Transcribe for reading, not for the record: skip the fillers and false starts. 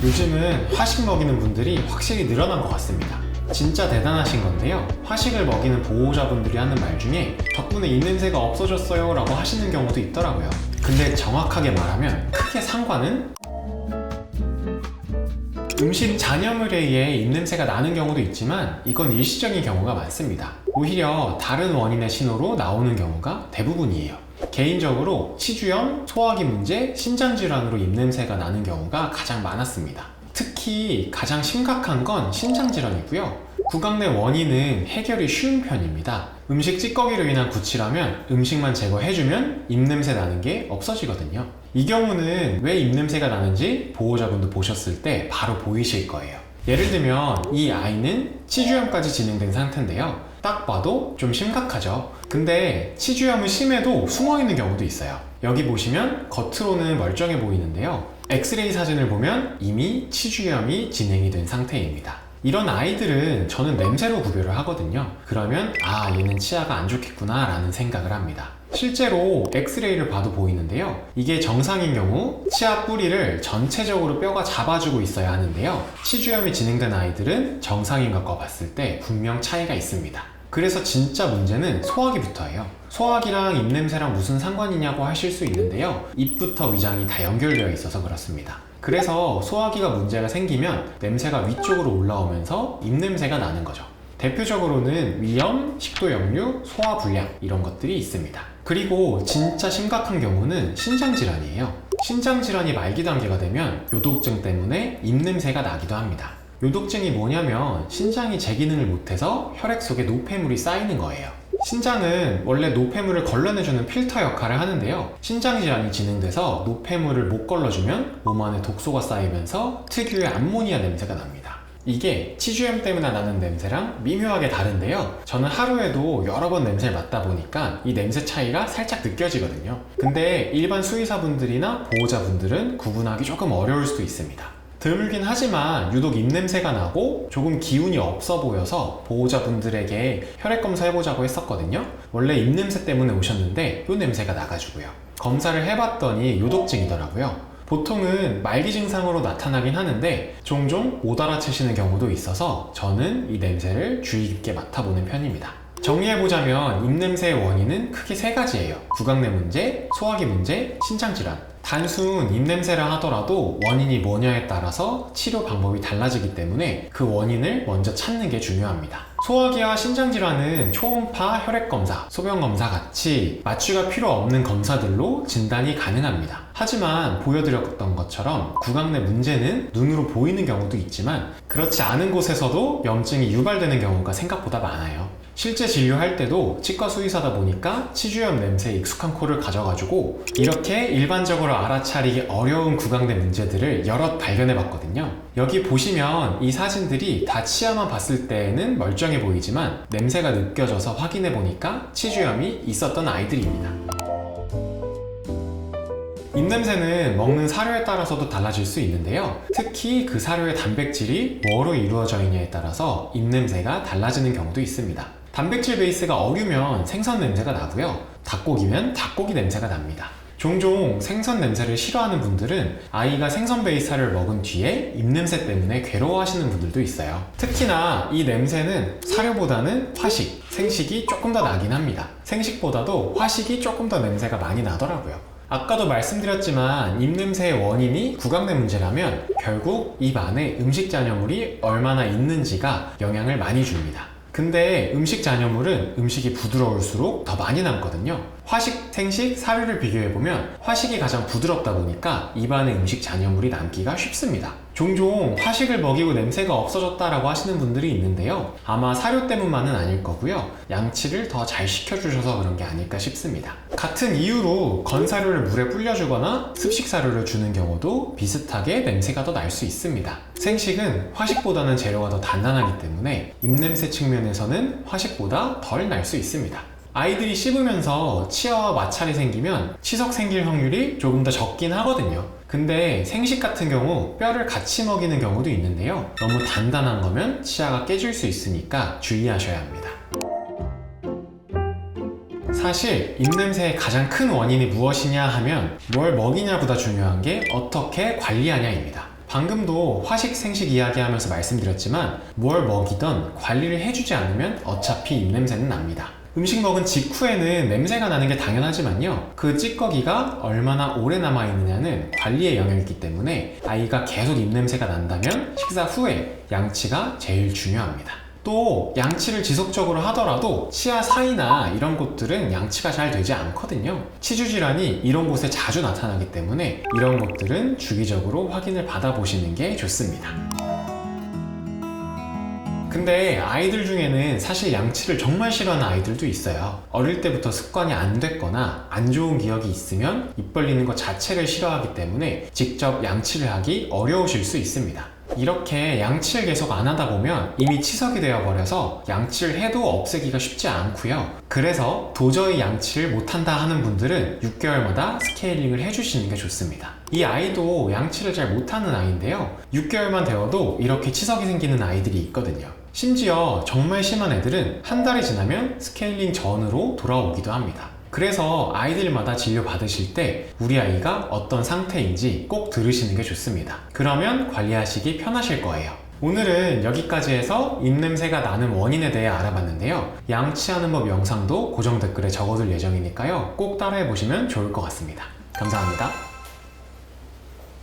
요즘은 화식 먹이는 분들이 확실히 늘어난 것 같습니다. 진짜 대단하신 건데요. 화식을 먹이는 보호자분들이 하는 말 중에 덕분에 입냄새가 없어졌어요 라고 하시는 경우도 있더라고요. 근데 정확하게 말하면 크게 상관은 음식 잔여물에 의해 입냄새가 나는 경우도 있지만 이건 일시적인 경우가 많습니다. 오히려 다른 원인의 신호로 나오는 경우가 대부분이에요. 개인적으로 치주염, 소화기 문제, 신장질환으로 입냄새가 나는 경우가 가장 많았습니다. 특히 가장 심각한 건 신장질환이고요. 구강 내 원인은 해결이 쉬운 편입니다. 음식 찌꺼기로 인한 구취라면 음식만 제거해주면 입냄새 나는 게 없어지거든요. 이 경우는 왜 입냄새가 나는지 보호자분도 보셨을 때 바로 보이실 거예요. 예를 들면 이 아이는 치주염까지 진행된 상태인데요. 딱 봐도 좀 심각하죠. 근데 치주염은 심해도 숨어있는 경우도 있어요. 여기 보시면 겉으로는 멀쩡해 보이는데요. 엑스레이 사진을 보면 이미 치주염이 진행이 된 상태입니다. 이런 아이들은 저는 냄새로 구별을 하거든요. 그러면 얘는 치아가 안 좋겠구나 라는 생각을 합니다. 실제로 엑스레이를 봐도 보이는데요. 이게 정상인 경우 치아 뿌리를 전체적으로 뼈가 잡아주고 있어야 하는데요. 치주염이 진행된 아이들은 정상인 것과 봤을 때 분명 차이가 있습니다. 그래서 진짜 문제는 소화기부터예요. 소화기랑 입냄새랑 무슨 상관이냐고 하실 수 있는데요. 입부터 위장이 다 연결되어 있어서 그렇습니다. 그래서 소화기가 문제가 생기면 냄새가 위쪽으로 올라오면서 입냄새가 나는 거죠. 대표적으로는 위염, 식도역류, 소화불량 이런 것들이 있습니다. 그리고 진짜 심각한 경우는 신장질환이에요. 신장질환이 말기 단계가 되면 요독증 때문에 입냄새가 나기도 합니다. 요독증이 뭐냐면 신장이 제 기능을 못해서 혈액 속에 노폐물이 쌓이는 거예요. 신장은 원래 노폐물을 걸러내주는 필터 역할을 하는데요. 신장질환이 진행돼서 노폐물을 못 걸러주면 몸 안에 독소가 쌓이면서 특유의 암모니아 냄새가 납니다. 이게 치주염 때문에 나는 냄새랑 미묘하게 다른데요. 저는 하루에도 여러 번 냄새를 맡다 보니까 이 냄새 차이가 살짝 느껴지거든요. 근데 일반 수의사분들이나 보호자분들은 구분하기 조금 어려울 수도 있습니다. 드물긴 하지만 유독 입냄새가 나고 조금 기운이 없어 보여서 보호자분들에게 혈액검사 해보자고 했었거든요. 원래 입냄새 때문에 오셨는데 요 냄새가 나가지고요. 검사를 해봤더니 요독증이더라고요. 보통은 말기 증상으로 나타나긴 하는데 종종 못 알아채시는 경우도 있어서 저는 이 냄새를 주의 깊게 맡아보는 편입니다. 정리해보자면 입냄새의 원인은 크게 세 가지예요. 구강 내 문제, 소화기 문제, 신장질환. 단순 입냄새라 하더라도 원인이 뭐냐에 따라서 치료 방법이 달라지기 때문에 그 원인을 먼저 찾는 게 중요합니다. 소화기와 신장질환은 초음파 혈액검사, 소변검사 같이 마취가 필요 없는 검사들로 진단이 가능합니다. 하지만 보여드렸던 것처럼 구강 내 문제는 눈으로 보이는 경우도 있지만 그렇지 않은 곳에서도 염증이 유발되는 경우가 생각보다 많아요. 실제 진료할 때도 치과 수의사다 보니까 치주염 냄새에 익숙한 코를 가져가지고 이렇게 일반적으로 알아차리기 어려운 구강 내 문제들을 여럿 발견해봤거든요. 여기 보시면 이 사진들이 다 치아만 봤을 때는 멀쩡해 보이지만 냄새가 느껴져서 확인해보니까 치주염이 있었던 아이들입니다. 입냄새는 먹는 사료에 따라서도 달라질 수 있는데요. 특히 그 사료의 단백질이 뭐로 이루어져 있냐에 따라서 입냄새가 달라지는 경우도 있습니다. 단백질 베이스가 어류면 생선 냄새가 나고요. 닭고기면 닭고기 냄새가 납니다. 종종 생선 냄새를 싫어하는 분들은 아이가 생선 베이스 사료를 먹은 뒤에 입냄새 때문에 괴로워하시는 분들도 있어요. 특히나 이 냄새는 사료보다는 화식, 생식이 조금 더 나긴 합니다. 생식보다도 화식이 조금 더 냄새가 많이 나더라고요. 아까도 말씀드렸지만 입냄새의 원인이 구강 내 문제라면 결국 입 안에 음식 잔여물이 얼마나 있는지가 영향을 많이 줍니다. 근데 음식 잔여물은 음식이 부드러울수록 더 많이 남거든요. 화식, 생식, 사료를 비교해보면 화식이 가장 부드럽다 보니까 입안에 음식 잔여물이 남기가 쉽습니다. 종종 화식을 먹이고 냄새가 없어졌다라고 하시는 분들이 있는데요. 아마 사료 때문만은 아닐 거고요. 양치를 더 잘 시켜주셔서 그런 게 아닐까 싶습니다. 같은 이유로 건사료를 물에 불려주거나 습식사료를 주는 경우도 비슷하게 냄새가 더 날 수 있습니다. 생식은 화식보다는 재료가 더 단단하기 때문에 입냄새 측면에서는 화식보다 덜 날 수 있습니다. 아이들이 씹으면서 치아와 마찰이 생기면 치석 생길 확률이 조금 더 적긴 하거든요. 근데 생식 같은 경우 뼈를 같이 먹이는 경우도 있는데요. 너무 단단한 거면 치아가 깨질 수 있으니까 주의하셔야 합니다. 사실 입냄새의 가장 큰 원인이 무엇이냐 하면 뭘 먹이냐보다 중요한 게 어떻게 관리하냐입니다. 방금도 화식 생식 이야기하면서 말씀드렸지만 뭘 먹이던 관리를 해주지 않으면 어차피 입냄새는 납니다. 음식 먹은 직후에는 냄새가 나는 게 당연하지만요, 그 찌꺼기가 얼마나 오래 남아있느냐는 관리에 영향이 있기 때문에 아이가 계속 입냄새가 난다면 식사 후에 양치가 제일 중요합니다. 또 양치를 지속적으로 하더라도 치아 사이나 이런 곳들은 양치가 잘 되지 않거든요. 치주 질환이 이런 곳에 자주 나타나기 때문에 이런 것들은 주기적으로 확인을 받아보시는 게 좋습니다. 근데 아이들 중에는 사실 양치를 정말 싫어하는 아이들도 있어요. 어릴 때부터 습관이 안 됐거나 안 좋은 기억이 있으면 입 벌리는 것 자체를 싫어하기 때문에 직접 양치를 하기 어려우실 수 있습니다. 이렇게 양치를 계속 안 하다 보면 이미 치석이 되어버려서 양치를 해도 없애기가 쉽지 않고요. 그래서 도저히 양치를 못한다 하는 분들은 6개월마다 스케일링을 해주시는 게 좋습니다. 이 아이도 양치를 잘 못하는 아이인데요, 6개월만 되어도 이렇게 치석이 생기는 아이들이 있거든요. 심지어 정말 심한 애들은 한 달이 지나면 스케일링 전으로 돌아오기도 합니다. 그래서 아이들마다 진료 받으실 때 우리 아이가 어떤 상태인지 꼭 들으시는 게 좋습니다. 그러면 관리하시기 편하실 거예요. 오늘은 여기까지 해서 입냄새가 나는 원인에 대해 알아봤는데요, 양치하는 법 영상도 고정 댓글에 적어둘 예정이니까요, 꼭 따라해 보시면 좋을 것 같습니다. 감사합니다.